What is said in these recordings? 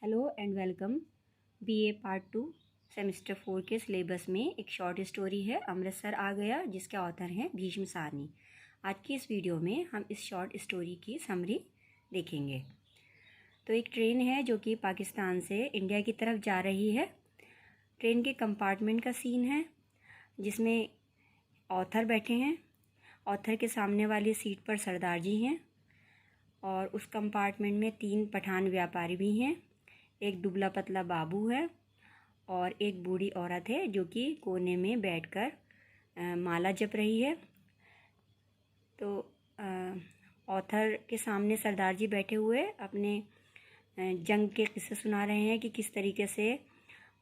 Hello and welcome. BA part 2 semester 4 के syllabus में एक शॉर्ट स्टोरी है अमृतसर आ गया, जिसके ऑथर हैं भीष्म सारनी। आज की इस वीडियो में हम इस शॉर्ट स्टोरी की समरी देखेंगे। तो एक ट्रेन है जो कि पाकिस्तान से इंडिया की तरफ जा रही है। ट्रेन के कंपार्टमेंट का सीन है जिसमें ऑथर बैठे हैं। ऑथर के सामने वाली सीट पर सरदार जी हैं और उस कंपार्टमेंट में 3 पठान व्यापारी भी हैं। एक दुबला पतला बाबू है और एक बूढ़ी औरत है जो कि कोने में बैठकर माला जप रही है। तो ऑथर के सामने सरदार जी बैठे हुए अपने जंग के किस्से सुना रहे हैं कि किस तरीके से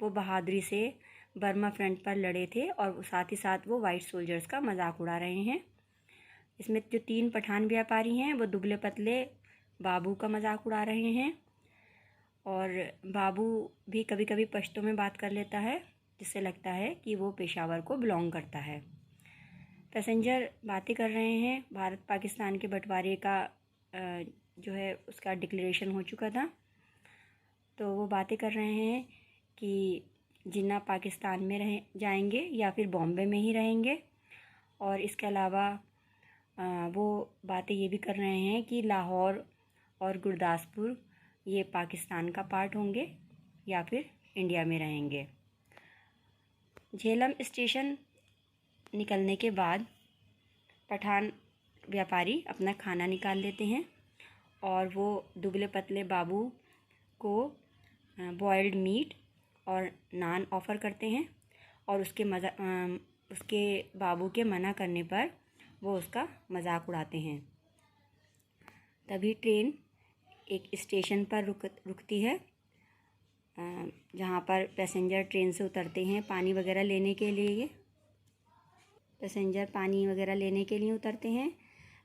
वो बहादुरी से बर्मा फ्रंट पर लड़े थे, और साथ ही साथ वो वाइट सोल्जर्स का मजाक उड़ा रहे हैं। इसमें जो 3 पठान व्यापारी हैं वो दुबले पतले बाबू का मजाक उड़ा रहे हैं, और बाबू भी कभी कभी पश्तो में बात कर लेता है जिससे लगता है कि वो पेशावर को बिलोंग करता है। पैसेंजर बातें कर रहे हैं। भारत पाकिस्तान के बंटवारे का जो है उसका डिक्लेरेशन हो चुका था, तो वो बातें कर रहे हैं कि जिन्ना पाकिस्तान में जाएंगे या फिर बॉम्बे में ही रहेंगे। और इसके अलावा वो बातें ये भी कर रहे हैं कि लाहौर और गुरदासपुर ये पाकिस्तान का पार्ट होंगे या फिर इंडिया में रहेंगे। झेलम स्टेशन निकलने के बाद पठान व्यापारी अपना खाना निकाल लेते हैं और वो दुबले पतले बाबू को बॉइल्ड मीट और नान ऑफ़र करते हैं, और उसके बाबू के मना करने पर वो उसका मजाक उड़ाते हैं। तभी ट्रेन एक स्टेशन पर रुकती है जहाँ पर पैसेंजर ट्रेन से उतरते हैं पानी वगैरह लेने के लिए। पैसेंजर पानी वगैरह लेने के लिए उतरते हैं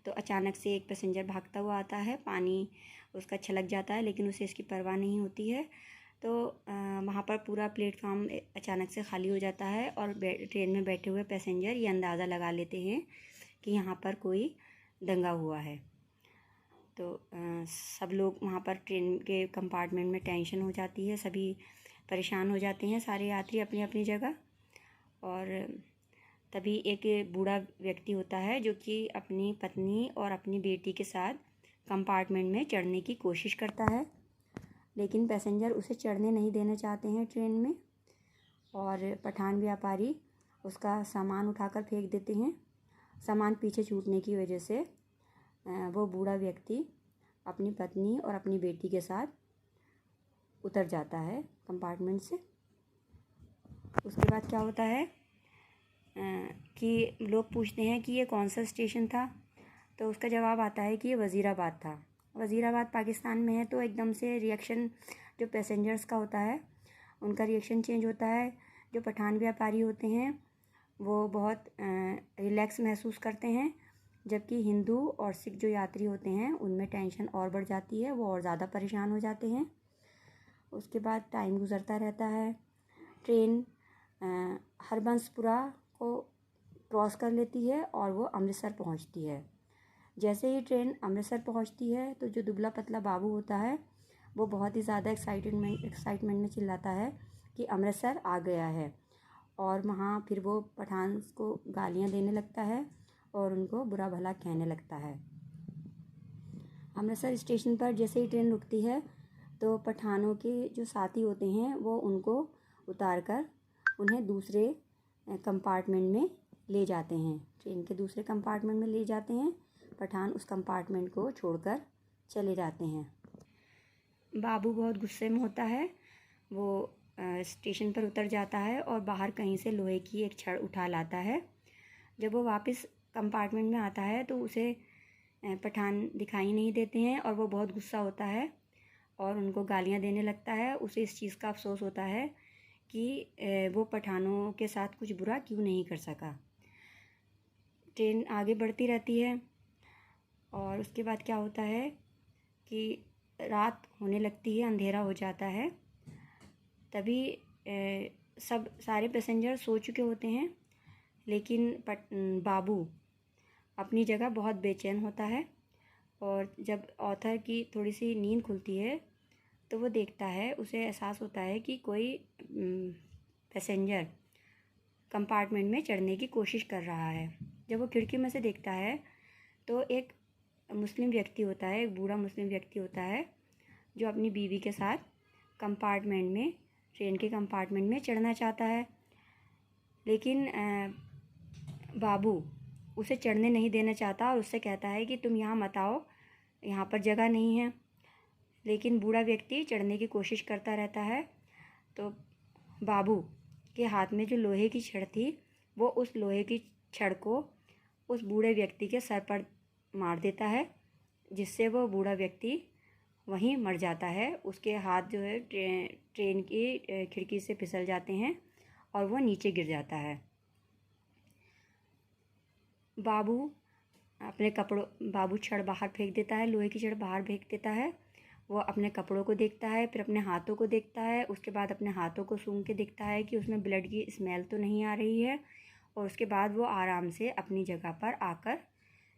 तो अचानक से एक पैसेंजर भागता हुआ आता है। पानी उसका छलक जाता है लेकिन उसे इसकी परवाह नहीं होती है। तो वहाँ पर पूरा प्लेटफॉर्म अचानक से खाली हो जाता है और ट्रेन में बैठे हुए पैसेंजर ये अंदाज़ा लगा लेते हैं कि यहाँ पर कोई दंगा हुआ है। तो सब लोग वहाँ पर ट्रेन के कंपार्टमेंट में टेंशन हो जाती है, सभी परेशान हो जाते हैं, सारे यात्री अपनी अपनी जगह। और तभी एक बूढ़ा व्यक्ति होता है जो कि अपनी पत्नी और अपनी बेटी के साथ कंपार्टमेंट में चढ़ने की कोशिश करता है, लेकिन पैसेंजर उसे चढ़ने नहीं देना चाहते हैं ट्रेन में, और पठान व्यापारी उसका सामान उठाकर फेंक देते हैं। सामान पीछे छूटने की वजह से वो बूढ़ा व्यक्ति अपनी पत्नी और अपनी बेटी के साथ उतर जाता है कंपार्टमेंट से। उसके बाद क्या होता है कि लोग पूछते हैं कि ये कौन सा स्टेशन था, तो उसका जवाब आता है कि ये वज़ीराबाद था। वज़ीराबाद पाकिस्तान में है। तो एकदम से रिएक्शन जो पैसेंजर्स का होता है उनका रिएक्शन चेंज होता है। जो पठान व्यापारी होते हैं वो बहुत रिलैक्स महसूस करते हैं, जबकि हिंदू और सिख जो यात्री होते हैं उनमें टेंशन और बढ़ जाती है, वो और ज़्यादा परेशान हो जाते हैं। उसके बाद टाइम गुज़रता रहता है। ट्रेन हरबंसपुरा को क्रॉस कर लेती है और वो अमृतसर पहुंचती है। जैसे ही ट्रेन अमृतसर पहुंचती है तो जो दुबला पतला बाबू होता है वो बहुत ही ज़्यादा एक्साइटमेंट में चिल्लाता है कि अमृतसर आ गया है, और वहाँ फिर वो पठान को गालियाँ देने लगता है और उनको बुरा भला कहने लगता है। अमृतसर स्टेशन पर जैसे ही ट्रेन रुकती है तो पठानों के जो साथी होते हैं वो उनको उतारकर उन्हें दूसरे कंपार्टमेंट में ले जाते हैं। ट्रेन के दूसरे कंपार्टमेंट में ले जाते हैं। पठान उस कंपार्टमेंट को छोड़कर चले जाते हैं। बाबू बहुत गुस्से में होता है। वो स्टेशन पर उतर जाता है और बाहर कहीं से लोहे की एक छड़ उठा लाता है। जब वो वापस कंपार्टमेंट में आता है तो उसे पठान दिखाई नहीं देते हैं और वो बहुत गुस्सा होता है और उनको गालियाँ देने लगता है। उसे इस चीज़ का अफसोस होता है कि वो पठानों के साथ कुछ बुरा क्यों नहीं कर सका। ट्रेन आगे बढ़ती रहती है और उसके बाद क्या होता है कि रात होने लगती है, अंधेरा हो जाता है। तभी सारे पैसेंजर सो चुके होते हैं, लेकिन बाबू अपनी जगह बहुत बेचैन होता है। और जब ऑथर की थोड़ी सी नींद खुलती है तो वो देखता है, उसे एहसास होता है कि कोई पैसेंजर कंपार्टमेंट में चढ़ने की कोशिश कर रहा है। जब वो खिड़की में से देखता है तो एक मुस्लिम व्यक्ति होता है, एक बूढ़ा मुस्लिम व्यक्ति होता है जो अपनी बीवी के साथ कंपार्टमेंट में, ट्रेन के कंपार्टमेंट में चढ़ना चाहता है, लेकिन बाबू उसे चढ़ने नहीं देना चाहता और उससे कहता है कि तुम यहाँ मत आओ, यहाँ पर जगह नहीं है। लेकिन बूढ़ा व्यक्ति चढ़ने की कोशिश करता रहता है। तो बाबू के हाथ में जो लोहे की छड़ थी, वो उस लोहे की छड़ को उस बूढ़े व्यक्ति के सर पर मार देता है, जिससे वो बूढ़ा व्यक्ति वहीं मर जाता है। उसके हाथ जो है ट्रेन की खिड़की से फिसल जाते हैं और वो नीचे गिर जाता है। बाबू छड़ बाहर फेंक देता है, लोहे की छड़ बाहर फेंक देता है। वो अपने कपड़ों को देखता है, फिर अपने हाथों को देखता है, उसके बाद अपने हाथों को सूंघ के देखता है कि उसमें ब्लड की स्मेल तो नहीं आ रही है, और उसके बाद वो आराम से अपनी जगह पर आकर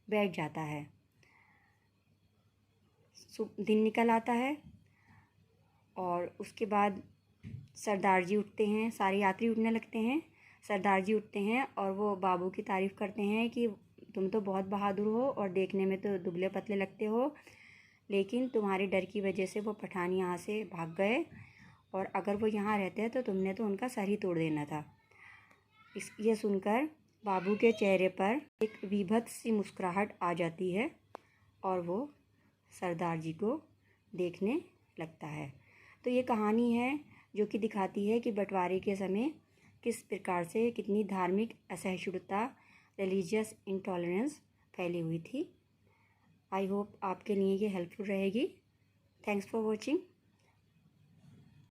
बैठ जाता है। दिन निकल आता है और उसके बाद सरदार जी उठते हैं, सारे यात्री उठने लगते हैं। सरदार जी उठते हैं और वो बाबू की तारीफ़ करते हैं कि तुम तो बहुत बहादुर हो और देखने में तो दुबले पतले लगते हो, लेकिन तुम्हारे डर की वजह से वो पठान यहाँ से भाग गए, और अगर वो यहाँ रहते हैं तो तुमने तो उनका सर ही तोड़ देना था। ये सुनकर बाबू के चेहरे पर एक विभत्स सी मुस्कुराहट आ जाती है और वो सरदार जी को देखने लगता है। तो ये कहानी है जो कि दिखाती है कि बंटवारे के समय किस प्रकार से कितनी धार्मिक असहिष्णुता, रिलीजियस इंटॉलरेंस फैली हुई थी। आई होप आपके लिए ये हेल्पफुल रहेगी। Thanks for watching.